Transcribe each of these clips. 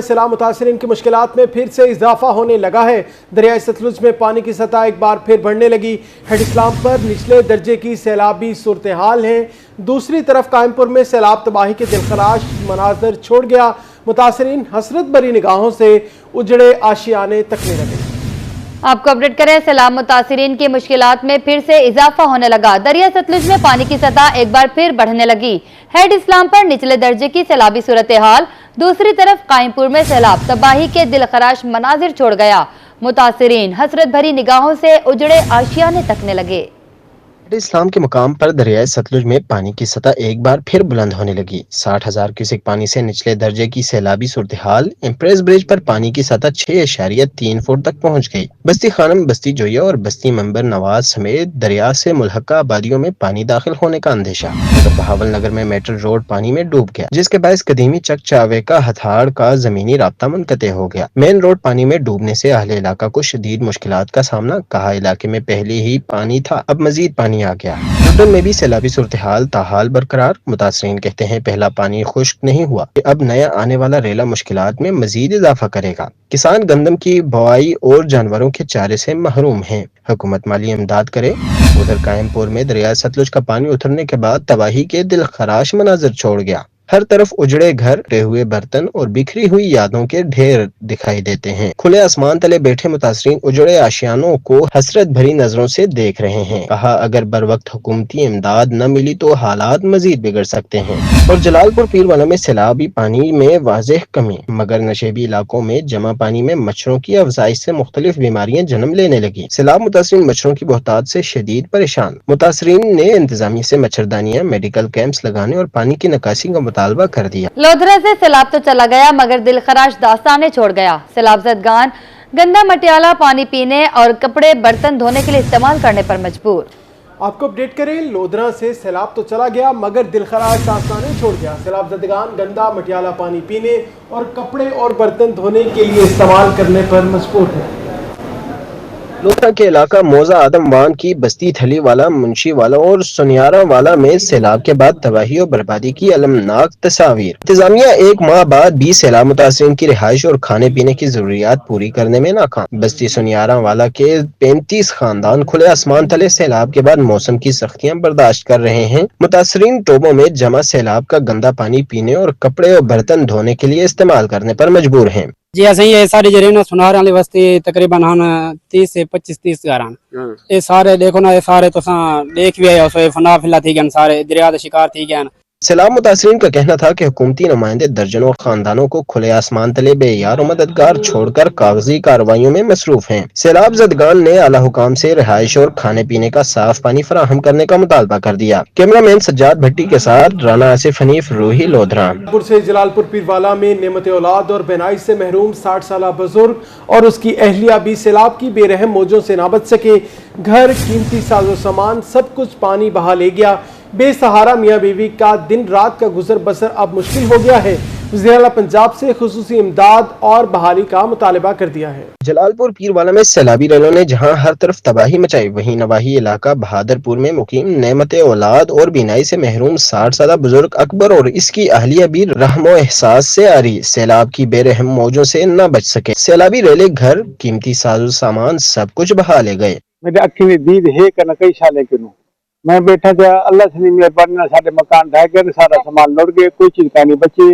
सैलाब मुतासरीन की मुश्किलात में फिर से इजाफा होने लगा है। दरियाए सतलुज में पानी की सतह एक बार फिर बढ़ने लगी। हेड इस्लाम पर निचले दर्जे की सैलाबी सूरत हाल है। दूसरी तरफ कायमपुर में सैलाब तबाही के दिलखराश मनाजर छोड़ गया। मुतासरीन हसरत भरी निगाहों से उजड़े आशियाने तकने लगे। आपको अपडेट करें, सैलाब मुतासरीन की मुश्किलात में फिर से इजाफा होने लगा। दरिया सतलुज में पानी की सतह एक बार फिर बढ़ने लगी। हेड इस्लाम पर निचले दर्जे की सैलाबी सूरत हाल, दूसरी तरफ कायमपुर में सैलाब तबाही के दिलखराश मनाजिर छोड़ गया। मुतासरीन हसरत भरी निगाहों से उजड़े आशियाने तकने लगे। इस्लाम के मुकाम पर दरियाए सतलुज में पानी की सतह एक बार फिर बुलंद होने लगी। 60,000 क्यूसेक पानी से निचले दर्जे की सैलाबी सूरत हाल। इम्प्रेस ब्रिज पर पानी की सतह 6.3 फुट तक पहुंच गई। बस्ती खानम, बस्ती जोया और बस्ती मंबर नवाज समेत दरिया से मुल्हका आबादियों में पानी दाखिल होने का अंदेशा। बहावल नगर में मेटल रोड पानी में डूब गया, जिसके बायस कदीमी चक चावे का हथाड़ का जमीनी राब्ता मुनक़ते हो गया। मेन रोड पानी में डूबने से अहले इलाका को शदीद मुश्किलात का सामना। कहा इलाके में पहले ही पानी था, अब मजीद पानी आ गया। लंदन में भी सैलाबी सूरत हाल ताहाल बरकरार। मुतासरीन कहते हैं पहला पानी खुश्क नहीं हुआ, अब नया आने वाला रेला मुश्किलात में मजीद इजाफा करेगा। किसान गंदम की बुआई और जानवरों के चारे से महरूम हैं। हुकूमत माली इमदाद करे। उधर कायमपुर में दरिया सतलुज का पानी उतरने के बाद तबाही के दिलखराश मनाजर छोड़ गया। हर तरफ उजड़े घर, टूटे हुए बर्तन और बिखरी हुई यादों के ढेर दिखाई देते हैं। खुले आसमान तले बैठे मुतासरीन उजड़े आशियानों को हसरत भरी नजरों से देख रहे हैं। कहा अगर बर वक्त हुकूमती इमदाद न मिली तो हालात मजीद बिगड़ सकते हैं। और जलालपुर पीरवाला में सैलाबी पानी में वाज़ेह कमी, मगर नशेबी इलाकों में जमा पानी में मच्छरों की अफजाइश से मुख्तलिफ बीमारियां जन्म लेने लगी। सैलाब मुतासरीन मच्छरों की बहुतात से शदीद परेशान। मुतासरीन ने इंतजामिया से मच्छरदानियां, मेडिकल कैंप्स लगाने और पानी की निकासी का मुतालबा कर दिया। लोधरा से सैलाब तो चला गया मगर दिलखराश दास्ताने छोड़ गया। सैलाब ज़दगान गंदा मटियाला पानी पीने और कपड़े बर्तन धोने के लिए इस्तेमाल करने पर मजबूर। आपको अपडेट करें, लोधरा से सैलाब तो चला गया मगर दिलखराश दास्ताने छोड़ गया। सैलाब ज़दगान गंदा मटियाला पानी पीने और कपड़े और बर्तन धोने के लिए इस्तेमाल करने पर मजबूर है। लोधरा के इलाका मौजा आदमवान की बस्ती थली वाला, मुंशी वाला और सुनियारा वाला में सैलाब के बाद तबाही और बर्बादी की अलमनाक तस्वीर। इंतजामिया एक माह बाद भी सैलाब मुतासरीन की रिहाइश और खाने पीने की जरूरियात पूरी करने में नाकाम। बस्ती सुनियारा वाला के 35 खानदान खुले आसमान तले सैलाब के बाद मौसम की सख्तियां बर्दाश्त कर रहे हैं। मुतासरीन टोबों में जमा सैलाब का गंदा पानी पीने और कपड़े और बर्तन धोने के लिए इस्तेमाल करने पर मजबूर हैं। जी असें ये सारी जरे ना सुनार वाली बस्ती तकरीबन हम 30 से 25-30 घर ये सारे देखो ना, ये सारे तो देख भी आए फना फिला थी गए, सारे दरिया के शिकार थी गए। सैलाब मुतासरीन का कहना था कि हुकूमती नुमाइंदे दर्जनों खानदानों को खुले आसमान तले बेयार और मददगार छोड़कर कागजी कार्रवाइयों में मसरूफ हैं। सैलाब ज़दगान ने आला हुकाम से रिहाइश और खाने पीने का साफ पानी फराहम करने का मुतालबा कर दिया। कैमरामैन सज्जाद भट्टी के साथ राना आसिफ हनीफ, रूही, लोधरा। से जलालपुर पीरवाला में नेमत औलाद और बेनाई से महरूम 60 साल बुजुर्ग और उसकी अहलिया भी सैलाब की बेरहम मौजों से ना बच सके। घर, कीमती साजो सामान सब कुछ पानी बहा ले गया। बेसहारा मियाँ बीवी का दिन रात का गुजर बसर अब मुश्किल हो गया है। वज़ीर-ए-आला पंजाब से खुसूसी इमदाद और बहाली का मुतालबा कर दिया है। जलालपुर पीरवाला में सैलाबी रेलों ने जहां हर तरफ तबाही मचाई, वहीं नवाही इलाका बहादुरपुर में मुकीम नेमत औलाद और बीनाई से महरूम 60 साल बुजुर्ग अकबर और इसकी अहलिया भी रहमो एहसास से आ रही सैलाब की बेरहम मौजों से न बच सके। सैलाबी रेले घर, कीमती साजो सामान सब कुछ बहा ले गए। मेरे अखी में दीद है करना कई साले के नु मैं बैठा था, अल्लाह से मेहरबानी ना सारे मकान ढह गए, सारा सामान लौट गए, कोई चीज का नहीं बची।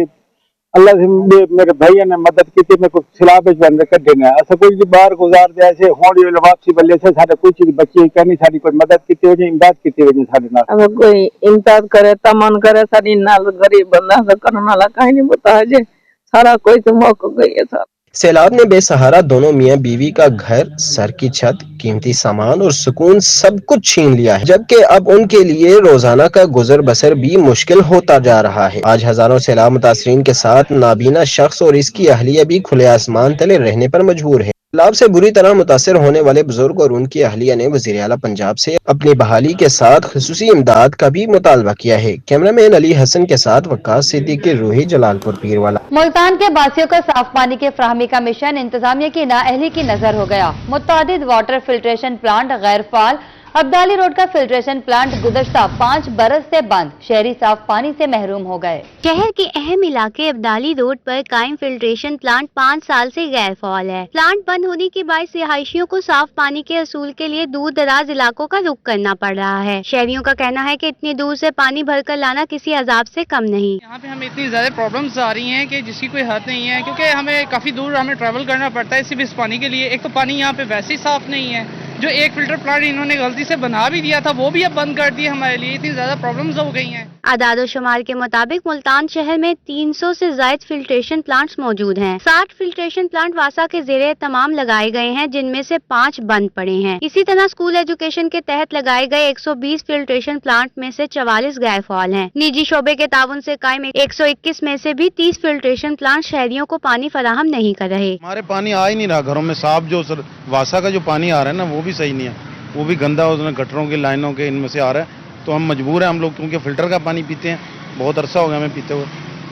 अल्लाह से मेरे भैया ने मदद की थी, मेरे को सैलाब बंद कर देना ऐसा कोई बार गुजार दे ऐसे होड़ी वापसी बल्ले से सारे कोई चीज बची कहनी, सारी कोई मदद की वजह इमदाद की वजह सारे ना अब कोई इमदाद करे तमन करे सारी नाल गरीब बंदा से करने वाला कहीं नहीं बता जे सारा कोई तो मौका गई है सारा। सैलाब ने बेसहारा दोनों मियाँ बीवी का घर, सर की छत, कीमती सामान और सुकून सब कुछ छीन लिया है, जबकि अब उनके लिए रोजाना का गुजर बसर भी मुश्किल होता जा रहा है। आज हजारों सैलाब मुतासरीन के साथ नाबीना शख्स और इसकी अहलिया भी खुले आसमान तले रहने पर मजबूर है। सैलाब से बुरी तरह मुतासर होने वाले बुजुर्ग और उनकी अहलिया ने वज़ीर-ए-आला पंजाब से अपनी बहाली के साथ खुसूसी इमदाद का भी मुतालबा किया है। कैमरामैन अली हसन के साथ वक्कास सिद्दीकी, रूही, जलालपुर पीरवाला। मुल्तान के बासियों को साफ पानी के फराहमी का मिशन इंतजामिया की नाअहली की नजर हो गया। मुतअद्दिद वाटर फिल्ट्रेशन प्लांट गैर फाल, अब्दाली रोड का फिल्ट्रेशन प्लांट गुज़श्ता 5 बरस से बंद, शहरी साफ पानी से महरूम हो गए। शहर के अहम इलाके अब्दाली रोड पर कायम फिल्ट्रेशन प्लांट 5 साल से गैर फाल है। प्लांट बंद होने के बाद रिहायशियों को साफ पानी के असूल के लिए दूर दराज इलाकों का रुख करना पड़ रहा है। शहरियों का कहना है कि इतनी दूर से पानी भरकर लाना किसी अजाब से कम नहीं। यहाँ पे हमें इतनी ज़्यादा प्रॉब्लम्स आ रही हैं कि जिसकी कोई हद नहीं है, क्योंकि हमें काफ़ी दूर ट्रैवल करना पड़ता है सिर्फ इस पानी के लिए। एक तो पानी यहाँ पे वैसे ही साफ नहीं है, जो एक फिल्टर प्लांट इन्होंने गलती से बना भी दिया था वो भी अब बंद कर दिया। हमारे लिए इतनी ज़्यादा प्रॉब्लम्स हो गई हैं। आदाद शुमार के मुताबिक मुल्तान शहर में 300 से ज़ायद फिल्ट्रेशन प्लांट्स मौजूद हैं। 60 फिल्ट्रेशन प्लांट वासा के ज़ेरे तमाम लगाए गए हैं, जिनमें से 5 बंद पड़े हैं। इसी तरह स्कूल एजुकेशन के तहत लगाए गए 120 फिल्ट्रेशन प्लांट में से 44 गैर फाल हैं। निजी शोबे के ताउन से कायम 121 में से भी 30 फिल्ट्रेशन प्लांट शहरियों को पानी फराहम नहीं कर रहे। हमारे पानी आ ही नहीं रहा घरों में साफ। जो वासा का जो पानी आ रहा है ना वो भी सही नहीं है, वो भी गंदा, उसमें गटरों के लाइनों के इनमें से आ रहा है। तो हम मजबूर हैं हम लोग, क्योंकि फ़िल्टर का पानी पीते हैं, बहुत अरसा हो गया हमें पीते हुए,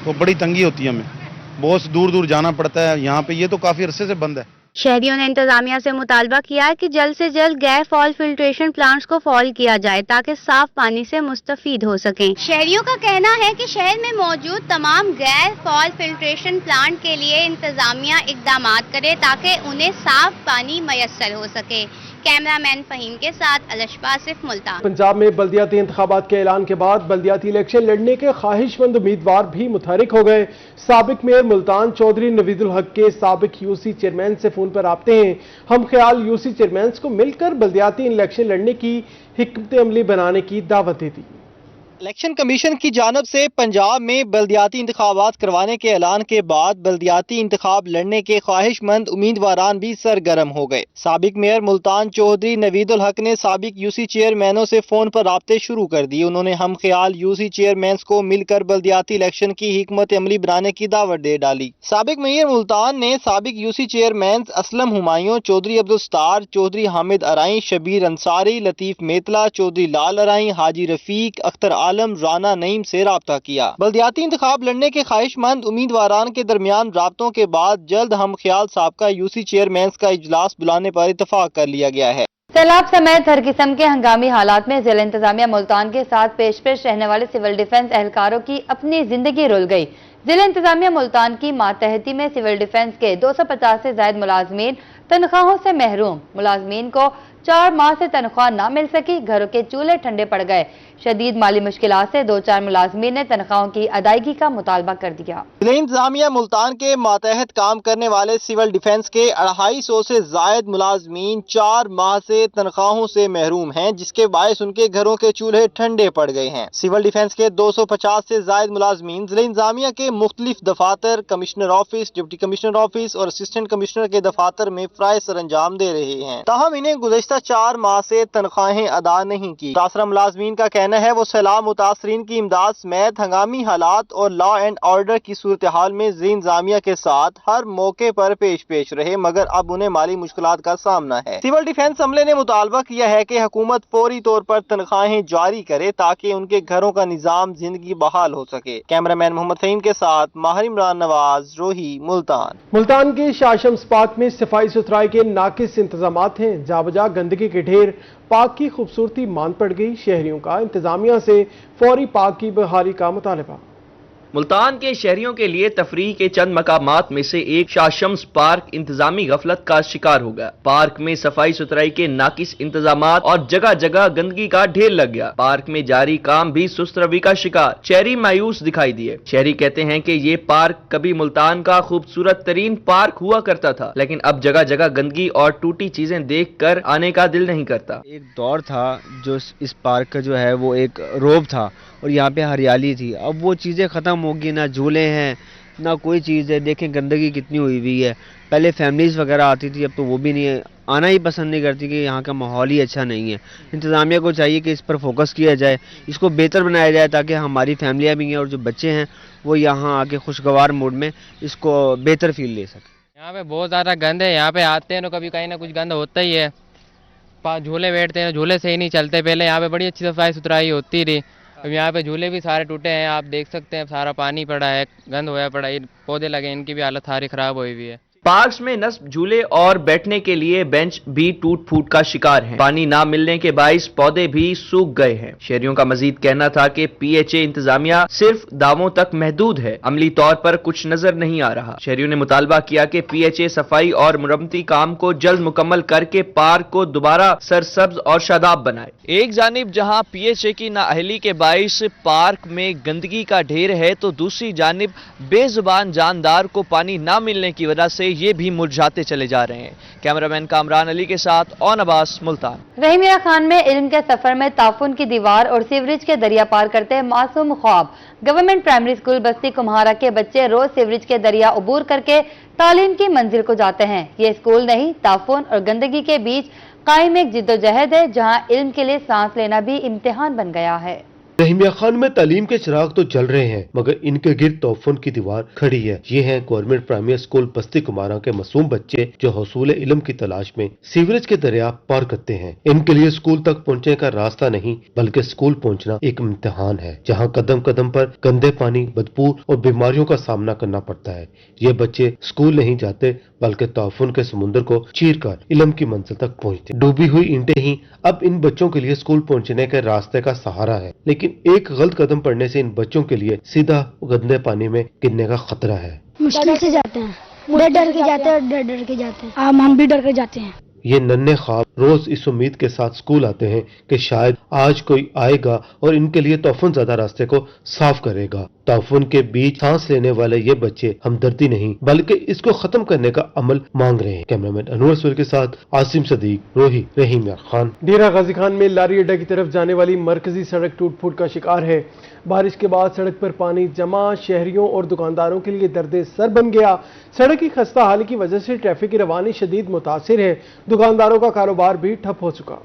तो बड़ी तंगी होती है हमें, बहुत दूर दूर जाना पड़ता है। यहाँ पे ये तो काफ़ी अरसे से बंद है। शहरियों ने इंतजामिया से मुतालबा किया है कि जल्द से जल्द गैर फॉल फिल्ट्रेशन प्लांट्स को फॉल किया जाए ताकि साफ पानी से मुस्तफीद हो सकें। शहरियों का कहना है कि शहर में मौजूद तमाम गैर फॉल फिल्ट्रेशन प्लांट के लिए इंतजामिया इकदाम करे ताकि उन्हें साफ पानी मयसर हो सके। कैमरामैन फहीम के साथ अलशबा सिर्फ मुल्तान। पंजाब में बल्दियाती इंतखाबात के ऐलान के बाद बल्दियाती इलेक्शन लड़ने के ख्वाहिशमंद उम्मीदवार भी मुतहरिक हो गए। साबिक मेयर मुल्तान चौधरी नवीदुल हक के साबिक यूसी चेयरमैन से फोन पर राब्ते हैं। हम ख्याल यूसी चेयरमैन को मिलकर बल्दियाती इलेक्शन लड़ने की हिकमत अमली बनाने की दावत दे दी। इलेक्शन कमीशन की जानब से पंजाब में बल्दियाती इंतखाबात करवाने के ऐलान के बाद बल्दियाती इंतखाब लड़ने के ख्वाहिशमंद उम्मीदवारान भी सरगर्म हो गए। साबिक मेयर मुल्तान चौधरी नवीदुल हक ने साबिक यूसी चेयरमैनों से फोन पर राब्ते शुरू कर दिए। उन्होंने हम ख्याल यूसी चेयरमैन को मिलकर बल्दियाती इलेक्शन की हिकमत अमली बनाने की दावत दे डाली। साबिक मेयर मुल्तान ने साबिक यूसी चेयरमैन असलम हुमायूं, चौधरी अब्दुल सत्तार, चौधरी हामिद अराई, शबीर अंसारी, लतीफ मेतला, चौधरी लाल अराई, हाजी रफीक, अख्तर आलम, राना नईम से राब्ता किया। बल्दियाती इंतखाब लड़ने के ख्वाहिशमंद उम्मीदवारान के दरमियान राब्तों के बाद जल्द हम ख्याल साबका यूसी चेयरमैन का इजलास बुलाने पर इत्तफाक कर लिया गया है। सैलाब समेत हर किस्म के हंगामी हालात में जिला इंतजामिया मुल्तान के साथ पेश पेश रहने वाले सिविल डिफेंस एहलकारों की अपनी जिंदगी रुल गई। जिला इंतजामिया मुल्तान की मातहती में सिविल डिफेंस के 250 से ज्यादा मुलाजमीन तनख्वाहों से महरूम। मुलाजमीन को 4 माह से तनख्वाह न मिल सकी, घरों के चूल्हे ठंडे पड़ गए। शदीद माली मुश्किलात से 2-4 मुलाजमीन ने तनख्वाहों की अदायगी का मुतालबा कर दिया। जिला इंतजामिया मुल्तान के मातहत काम करने वाले सिविल डिफेंस के 250 से जायद मुलाजमीन 4 माह से तनख्वाहों से महरूम हैं, जिसके बायस उनके घरों के चूल्हे ठंडे पड़ गए हैं। सिविल डिफेंस के 250 से जायद मुलाजमीन जिला इंतजामिया के मुख्तलिफ दफातर, commissioner office, deputy commissioner office और असिस्टेंट कमिश्नर के दफातर में फराइज सर अंजाम दे रहे हैं। ताहम इन्हें गुज़श्ता 4 माह से तनख्वाहें अदा नहीं की। मुतासरा मुलाजमीन का कहना है वो सैलाब मुतासरीन की इमदाद समेत हंगामी हालात और लॉ एंड ऑर्डर की सूरत हाल में जिला इंतजामिया के साथ हर मौके पर पेश रहे, मगर अब उन्हें माली मुश्किलात का सामना है। सिविल डिफेंस अमले ने मुतालबा किया है कि हुकूमत फौरी तौर पर तनख्वाहें जारी करे ताकि उनके घरों का निजाम जिंदगी बहाल हो सके। कैमरामैन मोहम्मद फहीम के साथ माहिर इमरान नवाज, रोही, मुल्तान। मुल्तान के शाशम्स पार्क में सफाई सुथराई के नाकिस इंतजामात हैं। जाबजा गंदगी के ढेर, पार्क की खूबसूरती मान पड़ गई। शहरियों का इंतजामिया से फौरी पार्क की बहाली का मुतालबा। मुल्तान के शहरियों के लिए तफरीह के चंद मकामात में से एक शाशम्स पार्क इंतजामी गफलत का शिकार हो गया। पार्क में सफाई सुथराई के नाकिस इंतजामात और जगह जगह गंदगी का ढेर लग गया। पार्क में जारी काम भी सुस्त रवि का शिकार। शहरी मायूस दिखाई दिए। शहरी कहते हैं कि ये पार्क कभी मुल्तान का खूबसूरत तरीन पार्क हुआ करता था, लेकिन अब जगह जगह गंदगी और टूटी चीजें देख कर आने का दिल नहीं करता। एक दौर था जो इस पार्क का जो है वो एक रोब था और यहाँ पे हरियाली थी। अब वो चीज़ें ख़त्म होगी, ना झूले हैं ना कोई चीज़ है। देखें गंदगी कितनी हुई हुई है। पहले फैमिलीज़ वगैरह आती थी, अब तो वो भी नहीं है, आना ही पसंद नहीं करती कि यहाँ का माहौल ही अच्छा नहीं है। इंतज़ामिया को चाहिए कि इस पर फोकस किया जाए, इसको बेहतर बनाया जाए ताकि हमारी फैमिलियाँ भी हैं और जो बच्चे हैं वो यहाँ आके खुशगवार मूड में इसको बेहतर फील ले सकें। यहाँ पे बहुत ज़्यादा गंद है। यहाँ पे आते हैं तो कभी कहीं ना कुछ गंद होता ही है। झूले बैठते हैं, झूले से ही नहीं चलते। पहले यहाँ पे बड़ी अच्छी सफाई सुथराई होती रही, अब यहाँ पे झूले भी सारे टूटे हैं। आप देख सकते हैं सारा पानी पड़ा है, गंद होया पड़ा है, पौधे लगे, इनकी भी हालत सारी ख़राब हुई हुई है। पार्क्स में नस्ब झूले और बैठने के लिए बेंच भी टूट फूट का शिकार हैं। पानी ना मिलने के बाइस पौधे भी सूख गए हैं। शहरियों का मजीद कहना था कि PHA इंतजामिया सिर्फ दावों तक महदूद है, अमली तौर पर कुछ नजर नहीं आ रहा। शहरियों ने मुतालबा किया कि PHA सफाई और मुरम्मती काम को जल्द मुकम्मल करके पार्क को दोबारा सरसब्ज और शादाब बनाए। एक जानिब जहां PHA की नाअहली के बाइस पार्क में गंदगी का ढेर है, तो दूसरी जानिब बेजुबान जानदार को पानी ना मिलने की वजह से ये भी मुरझाते चले जा रहे हैं। कैमरामैन कामरान अली के साथ ऑन अब्बास, मुल्तान। रहीमिया खान में इल्म के सफर में ताफुन की दीवार और सीवरेज के दरिया पार करते मासूम ख्वाब। गवर्नमेंट प्राइमरी स्कूल बस्ती कुम्हारा के बच्चे रोज सीवरेज के दरिया अबूर करके तालीम की मंजिल को जाते हैं। ये स्कूल नहीं, ताफुन और गंदगी के बीच कायम एक जिद्दोजहद है, जहां इल्म के लिए सांस लेना भी इम्तिहान बन गया है। रहीमिया खान में तालीम के चिराग तो जल रहे हैं, मगर इनके गिर्द तोफुन की दीवार खड़ी है। ये हैं गवर्नमेंट प्राइमरी स्कूल बस्ती कुमारा के मासूम बच्चे जो हसूल इल्म की तलाश में सीवरेज के दरिया पार करते हैं। इनके लिए स्कूल तक पहुँचने का रास्ता नहीं, बल्कि स्कूल पहुँचना एक इम्तिहान है, जहाँ कदम कदम पर गंदे पानी, बदबू और बीमारियों का सामना करना पड़ता है। ये बच्चे स्कूल नहीं जाते, बल्कि तोफुन के समुद्र को चीर कर इल्म की मंजिल तक पहुँचते। डूबी हुई ईंटें ही अब इन बच्चों के लिए स्कूल पहुँचने के रास्ते का सहारा है, लेकिन एक गलत कदम पड़ने से इन बच्चों के लिए सीधा गंदे पानी में गिरने का खतरा है। मुश्किल से जाते हैं, डर के जाते हैं, डर के जाते हैं। हम भी डर के जाते हैं। ये नन्हे ख्वाब रोज इस उम्मीद के साथ स्कूल आते हैं कि शायद आज कोई आएगा और इनके लिए तोफुन ज़्यादा रास्ते को साफ करेगा। तोफुन के बीच सांस लेने वाले ये बच्चे हमदर्दी नहीं, बल्कि इसको खत्म करने का अमल मांग रहे हैं। कैमरामैन अनवर सुर के साथ आसिम सदीक, रोही, रहीमिया खान। डेरा गाजी खान में लारी अड्डा की तरफ जाने वाली मरकजी सड़क टूट फूट का शिकार है। बारिश के बाद सड़क पर पानी जमा शहरियों और दुकानदारों के लिए दर्द सर बन गया। सड़क की खस्ता हाली की वजह से ट्रैफिक की रवानी शदीद मुतासिर है। दुकानदारों का कारोबार भी ठप हो चुका।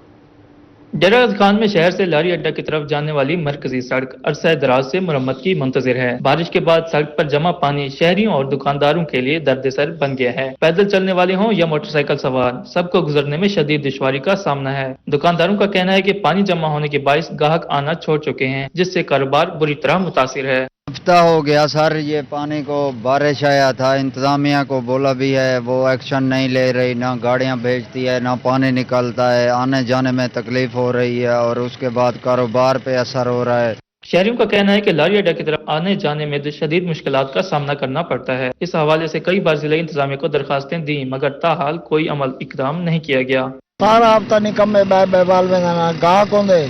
डेरा गाजी खान में शहर से लारी अड्डा की तरफ जाने वाली मरकजी सड़क अरसा दराज से मुरम्मत की मुंतजिर है। बारिश के बाद सड़क पर जमा पानी शहरियों और दुकानदारों के लिए दर्द सर बन गया है। पैदल चलने वाले हों या मोटरसाइकिल सवार, सबको गुजरने में शदीद दुश्वारी का सामना है। दुकानदारों का कहना है कि पानी जमा होने के बायस ग्राहक आना छोड़ चुके हैं, जिससे कारोबार बुरी तरह मुतासिर है। हफ्ता हो गया सर, ये पानी को बारिश आया था, इंतजामिया को बोला भी है, वो एक्शन नहीं ले रही, ना गाड़ियां भेजती है, ना पानी निकलता है, आने जाने में तकलीफ हो रही है और उसके बाद कारोबार पे असर हो रहा है। शहरियों का कहना है कि लारी अड्डा की तरफ आने जाने में शदीद मुश्किलात का सामना करना पड़ता है। इस हवाले से कई बार जिला इंतजामिया को दरखास्तें दी, मगर ताहाल कोई अमल इकदाम नहीं किया गया। सारा हफ्ता निकम्मे बाल में ना गाहक होंगे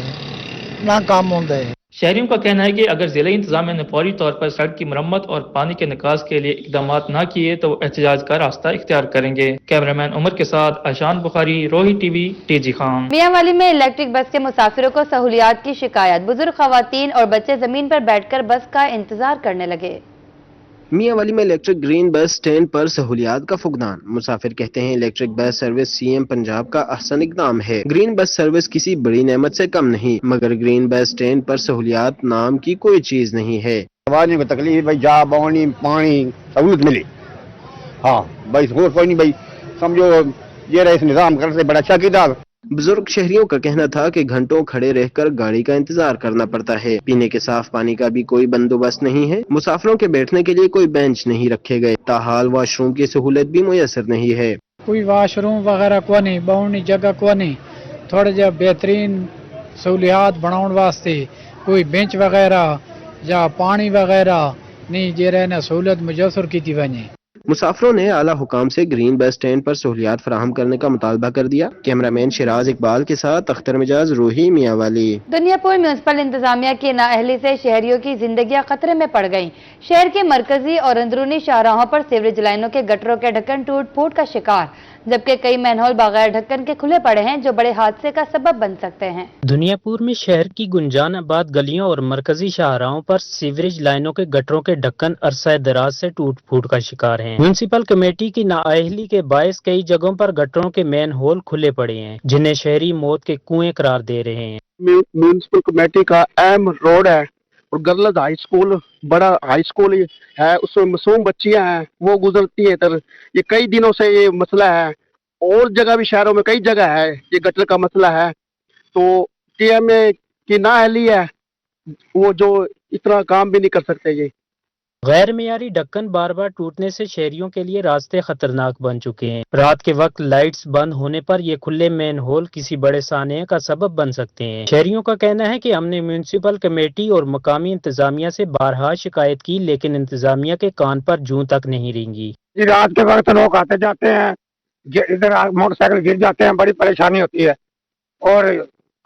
ना काम होंगे। शहरियों का कहना है कि अगर जिला इंतजामिया ने फौरी तौर पर सड़क की मरम्मत और पानी के निकास के लिए इकदाम न किए तो वो एहतजाज का रास्ता इख्तियार करेंगे। कैमरामैन उमर के साथ आशान बुखारी, रोही टीवी, टीजी खान। मियांवाली में इलेक्ट्रिक बस के मुसाफिरों को सहूलियात की शिकायत। बुजुर्ग खवातीन और बच्चे जमीन पर बैठकर बस का इंतजार करने लगे। मियांवाली में इलेक्ट्रिक ग्रीन बस स्टैंड पर सहूलियात का फुकदान। मुसाफिर कहते हैं electric bus service CM Punjab का अहसन इकदाम है। ग्रीन बस सर्विस किसी बड़ी नेमत से कम नहीं, मगर ग्रीन बस स्टैंड पर सहूलियात नाम की कोई चीज नहीं है। को तकलीफ भाई जा पानी पानी सहूलत मिले। हाँ भाई कोई नहीं भाई, समझो ये रहे निजाम करते बड़ा अच्छा किया। बुजुर्ग शहरियों का कहना था कि घंटों खड़े रहकर गाड़ी का इंतजार करना पड़ता है। पीने के साफ पानी का भी कोई बंदोबस्त नहीं है। मुसाफिरों के बैठने के लिए कोई बेंच नहीं रखे गए। ताहाल वॉशरूम की सहूलत भी मुयसर नहीं है। कोई वॉशरूम वगैरह को नहीं, बहुनी जगह को नहीं, थोड़े जो बेहतरीन सहूलियात बनाने वास्ते कोई बेंच वगैरह या पानी वगैरह नहीं जे रहना सहूलत मुयसर की थी वने। मुसाफिरों ने आला हुकाम से ग्रीन बस स्टैंड पर सहूलियात फराहम करने का मुतालबा कर दिया। कैमरामैन शिराज इकबाल के साथ अख्तर मिजाज, रोही, मियांवाली। दुनियापुर म्यूनिसिपल इंतजामिया की नाअहली से शहरियों की जिंदगियां खतरे में पड़ गईं। शहर के मरकजी और अंदरूनी शाहराहों पर सीवरेज लाइनों के गटरों के ढक्कन टूट फूट का शिकार, जबकि कई मैनहोल बगैर ढक्कन के खुले पड़े हैं, जो बड़े हादसे का सबब बन सकते हैं। दुनियापुर में शहर की गुंजान आबाद गलियों और मरकजी शाहराहों पर सीवरेज लाइनों के गटरों के ढक्कन अरसा दराज से टूट फूट का शिकार हैं। म्यूनिसिपल कमेटी की नाअहली के बायस कई जगहों पर गटरों के मेन होल खुले पड़े हैं, जिन्हें शहरी मौत के कुएं करार दे रहे हैं। म्यूनिसिपल कमेटी का अहम रोड है और गर्ल्स हाई स्कूल बड़ा हाई स्कूल है, उसमें मासूम बच्चियां हैं, वो गुजरती है इधर। ये कई दिनों से ये मसला है, और जगह भी शहरों में कई जगह है ये गटर का मसला है। तो TMA की नाअहली है, वो जो इतना काम भी नहीं कर सकते ये। गैर मियारी ढक्कन बार बार टूटने से शहरियों के लिए रास्ते खतरनाक बन चुके हैं। रात के वक्त लाइट्स बंद होने पर ये खुले मेन होल किसी बड़े सानये का सबब बन सकते हैं। शहरियों का कहना है कि हमने म्यूनिसिपल कमेटी और मकामी इंतजामिया से बारहा शिकायत की, लेकिन इंतजामिया के कान पर जूं तक नहीं रेंगी। रात के वक्त लोग आते जाते हैं, इधर मोटरसाइकिल गिर जाते हैं, बड़ी परेशानी होती है और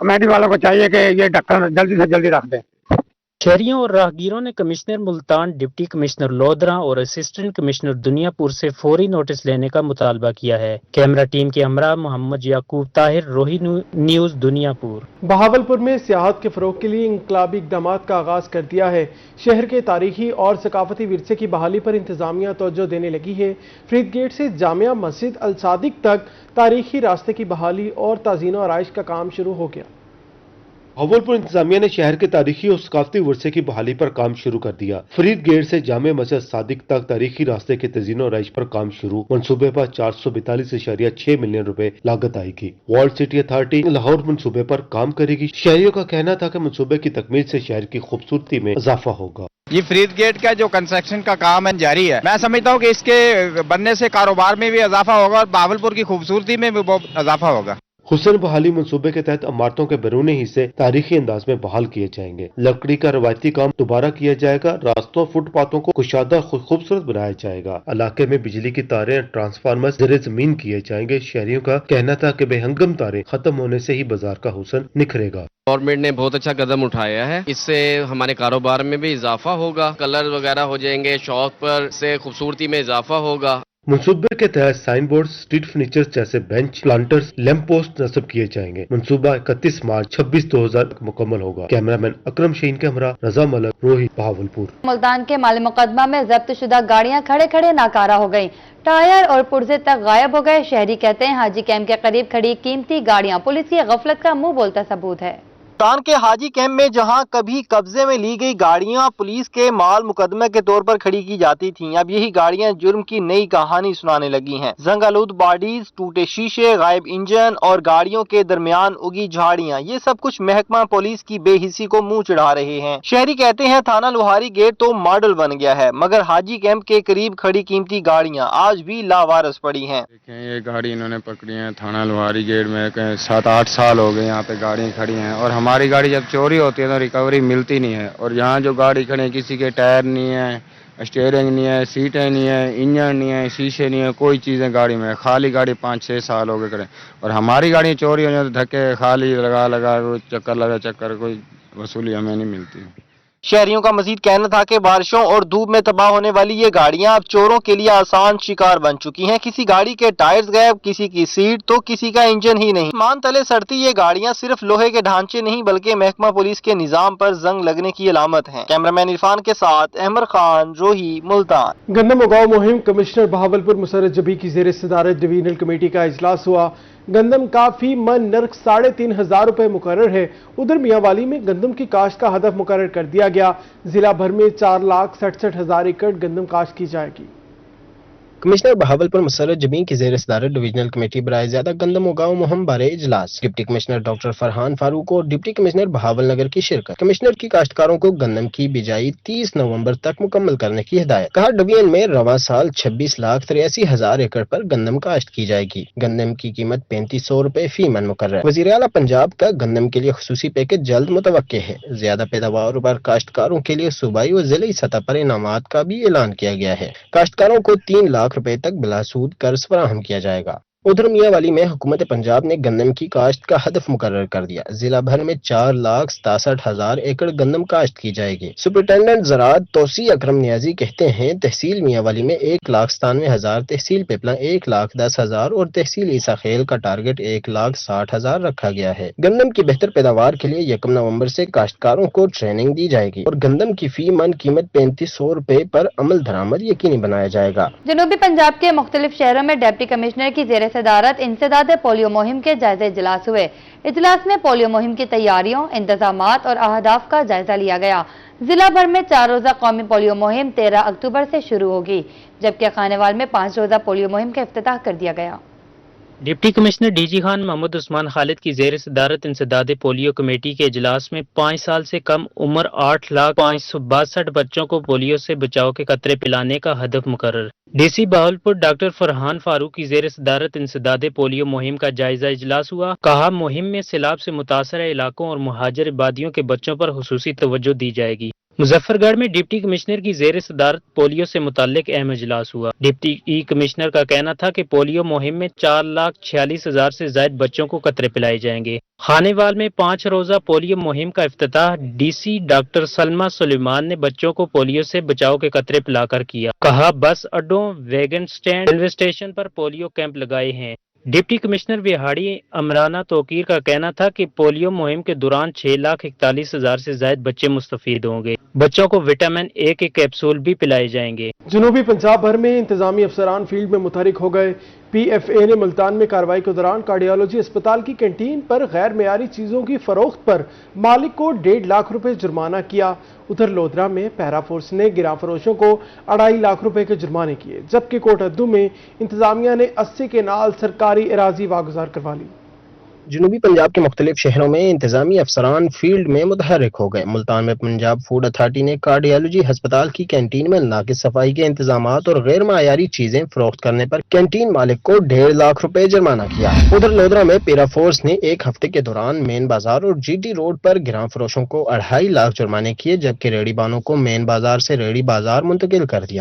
कमेटी वालों को चाहिए कि ये ढक्कन जल्दी से जल्दी रख दें। शहरियों और राहगीरों ने commissioner Multan, deputy commissioner Lodhran और असिस्टेंट कमिश्नर दुनियापुर से फौरी नोटिस लेने का मुतालबा किया है। कैमरा टीम के हमरा मोहम्मद याकूब ताहिर, रोही न्यूज, दुनियापुर। बहावलपुर में सियाहत के फरोग के लिए इंकलाबी इक़दाम का आगाज कर दिया है। शहर के तारीखी और सकाफती विरसे की बहाली पर इंतजामिया तवज्जो देने लगी है। फरीद गेट से जामिया मस्जिद अल सादिक तक तारीखी रास्ते की बहाली और ताज़ीन और आइश का काम शुरू हो गया। बहावलपुर इंतजामिया ने शहर के तारीखी और सकाफती वर्से की बहाली पर काम शुरू कर दिया। फरीद गेट से जामे मस्जिद सादिक तक तारीखी रास्ते के तज़ीन और आइश पर काम शुरू। मनसूबे पर 442.6 मिलियन रुपए लागत आएगी। वर्ल्ड सिटी अथॉरिटी लाहौर मनसूबे पर काम करेगी। शहरियों का कहना था कि मनसूबे की तकमील से शहर की खूबसूरती में इजाफा होगा। ये फरीद गेट का जो कंस्ट्रक्शन का काम है जारी है। मैं समझता हूँ कि इसके बनने से कारोबार में भी इजाफा होगा और बहावलपुर की खूबसूरती में भी बहुत इजाफा होगा। हुसन बहाली मंसूबे के तहत इमारतों के बैरूनी हिस्से तारीखी अंदाज में बहाल किए जाएंगे। लकड़ी का रवायती काम दोबारा किया जाएगा। रास्तों फुटपाथों को कुशादा खूबसूरत बनाया जाएगा। इलाके में बिजली की तारें, ट्रांसफार्मर ज़ेरे जमीन किए जाएंगे। शहरियों का कहना था कि बेहंगम तारें खत्म होने से ही बाजार का हुसन निखरेगा। गवर्नमेंट ने बहुत अच्छा कदम उठाया है। इससे हमारे कारोबार में भी इजाफा होगा, कलर वगैरह हो जाएंगे, शॉप पर से खूबसूरती में इजाफा होगा। मंसूबे के तहत साइन बोर्ड, स्ट्रीट फर्नीचर जैसे बेंच, प्लांटर्स, लैंप पोस्ट नस्ब किए जाएंगे। मंसूबा 31 मार्च 26/2000 मुकम्मल होगा। कैमरामैन अकरम शहीन के हमरा रजा मलक, रोही, बहावलपुर। मुल्तान के माल मुकदमा में जब्त शुदा गाड़ियां खड़े खड़े नाकारा हो गईं। टायर और पुर्जे तक गायब हो गए। शहरी कहते हैं हाजी कैंप के करीब खड़ी कीमती गाड़ियां पुलिस की गफलत का मुंह बोलता सबूत है। मुल्तान के हाजी कैंप में जहां कभी कब्जे में ली गई गाड़ियां पुलिस के माल मुकदमे के तौर पर खड़ी की जाती थीं, अब यही गाड़ियां जुर्म की नई कहानी सुनाने लगी हैं। जंगालूद बॉडीज, टूटे शीशे, गायब इंजन और गाड़ियों के दरमियान उगी झाड़ियां, ये सब कुछ महकमा पुलिस की बेहिसी को मुंह चढ़ा रहे हैं। शहरी कहते हैं थाना लोहारी गेट तो मॉडल बन गया है, मगर हाजी कैंप के करीब खड़ी कीमती गाड़ियां आज भी लावारिस पड़ी हैं। ये गाड़ी इन्होंने पकड़ी है थाना लोहारी गेट में 7-8 साल हो गए यहाँ पे गाड़ियां खड़ी हैं और हमारी गाड़ी जब चोरी होती है तो रिकवरी मिलती नहीं है। और यहाँ जो गाड़ी खड़ी है किसी के टायर नहीं है, स्टीयरिंग नहीं है, सीटें नहीं है, इंजन नहीं है, शीशे नहीं है, कोई चीज़ें गाड़ी में। खाली गाड़ी 5-6 साल हो गए खड़े और हमारी गाड़ी चोरी हो जाए तो धक्के खाली लगा चक्कर कोई वसूली हमें नहीं मिलती। शहरियों का मजीद कहना था कि बारिशों और धूप में तबाह होने वाली ये गाड़ियां अब चोरों के लिए आसान शिकार बन चुकी हैं। किसी गाड़ी के टायर्स गायब, किसी की सीट तो किसी का इंजन ही नहीं। मान तले सड़ती ये गाड़ियां सिर्फ लोहे के ढांचे नहीं बल्कि महकमा पुलिस के निजाम पर जंग लगने की अलामत है। कैमरामैन इरफान के साथ अहमर खान, रोही, मुल्तान। गंदम उगाओ मुहिम कमिश्नर बहावलपुर मुसर्रत जबी की ज़ेर सदारत डिवीजनल कमेटी का इजलास हुआ। गंदम का फी मन नर्क 3,500 रुपए मुकर्रर है। उधर मियांवाली में गंदम की काश्त का हदफ मुकर्रर कर दिया गया। जिला भर में 4,67,000 एकड़ गंदम काश्त की जाएगी। कमिश्नर बहावलपुर मुसर्रत जबीन की ज़ेर सदारत डिवीजनल कमेटी बराए ज़्यादा गंदम उगाओ मुहिम बारे इजलास। Deputy commissioner doctor Farhan Farooq और डिप्टी कमिश्नर बहावल नगर की शिरकत। कमिश्नर की काश्तकारों को गंदम की बिजाई 30 नवंबर तक मुकम्मल करने की हिदायत। कहा डिवीजन में रवा साल 26,83,000 एकड़ पर गंदम काश्त की जाएगी। गंदम की कीमत 3500 रुपए फी मन मुकर्रर। वज़ीर आला पंजाब का गंदम के लिए खुसूसी पैकेज जल्द मुतवक्के है। ज्यादा पैदावार पर काश्तकारों के लिए सूबाई और जिले सतह पर इनामात का भी ऐलान किया गया है। काश्तकारों को 3 लाख रुपए तक बिलासूद कर्ज फराहम किया जाएगा। उधर मियांवाली में हुकूमत पंजाब ने गंदम की काश्त का हदफ मुकर्रर कर दिया। जिला भर में 4,67,000 एकड़ गंदम काश्त की जाएगी। सुपरिटेंडेंट ज़राअत तौसी अकरम नियाजी कहते हैं तहसील मियांवाली में 1,97,000, तहसील पिपला 1,10,000 और तहसील ईसाखेल का टारगेट 1,60,000 रखा गया है। गंदम की बेहतर पैदावार के लिए 1 नवंबर से काश्तकारों को ट्रेनिंग दी जाएगी और गंदम की फी मन कीमत 3500 रुपए पर अमल दरामद यकीनी बनाया जाएगा। जनूबी पंजाब के मुख्तलिफ शहरों में डिप्टी कमिश्नर की ज़ेर सदारत इंसदाद पोलियो मुहिम के जायजा इजलास हुए। इजलास में पोलियो मुहिम की तैयारियों, इंतजामात और अहदाफ का जायजा लिया गया। जिला भर में 4 रोजा कौमी पोलियो मुहिम 13 अक्टूबर से शुरू होगी, जबकि खानेवाल में 5 रोजा पोलियो मुहिम का इफ्तिताह कर दिया गया। Deputy commissioner DG Khan Mohammad Usman Khalid की ज़ेर सदारत इंसदाद पोलियो कमेटी के इजलास में 5 साल से कम उम्र 8,562 बच्चों को पोलियो से बचाव के कतरे पिलाने का हदफ मुकर्रर। डीसी बहावलपुर डॉक्टर फरहान फारूक की ज़ेर सदारत इंसदाद पोलियो मुहिम का जायजा इजलास हुआ। कहा, मुहिम में सैलाब से मुतासर इलाकों और मुहाजिर इबादियों के बच्चों पर खुसूसी तवज्जो दी जाएगी। मुजफ्फरगढ़ में डिप्टी कमिश्नर की ज़ेर सदारत पोलियो से मुताल्लिक अहम इजलास हुआ। डिप्टी कमिश्नर का कहना था कि पोलियो मुहिम में 4,46,000 से ज्यादा बच्चों को कतरे पिलाए जाएंगे। खानेवाल में 5 रोजा पोलियो मुहिम का इफ्तिताह डीसी डॉक्टर सलमा सुलेमान ने बच्चों को पोलियो से बचाव के कतरे पिलाकर किया। कहा, बस अड्डों, वैगन स्टैंड, रेलवे स्टेशन पर पोलियो कैंप लगाए हैं। डिप्टी कमिश्नर बिहाड़ी अमराना तोकीर का कहना था कि पोलियो मुहिम के दौरान 6,41,000 से ज्यादा बच्चे मुस्तफीद होंगे। बच्चों को विटामिन ए के कैप्सूल भी पिलाए जाएंगे। जनूबी पंजाब भर में इंतजामी अफसरान फील्ड में मुतहरिक हो गए। PFA ने मुल्तान में कार्रवाई के दौरान कार्डियोलॉजी अस्पताल की कैंटीन पर गैर मेयारी चीजों की फरोख्त पर मालिक को 1.5 लाख रुपए जुर्माना किया। उधर लोधरा में पैरा फोर्स ने गिरा फरोशों को 2.5 लाख रुपए के जुर्माने किए, जबकि कोट अद्दू में इंतजामिया ने 80 के नाल सरकारी एराजी वागुजार करवा ली। जनूबी पंजाब के मुख्तलिफ शहरों में इंतजामी अफसरान फील्ड में मुतहरिक हो गए। मुल्तान में पंजाब फूड अथॉरिटी ने कार्डियोलॉजी अस्पताल की कैंटीन में नाकिस सफाई के इंतजाम और गैर मायारी चीजें फरोख्त करने पर कैंटीन मालिक को 1.5 लाख रुपए जुर्माना किया। उधर लोधरा में पैरा फोर्स ने एक हफ्ते के दौरान मेन बाजार और GT रोड पर गिरा फरोशों को 2.5 लाख जुर्माने किए, जबकि रेहड़ी बानों को मेन बाजार से रेहड़ी बाजार मुंतकिल कर दिया।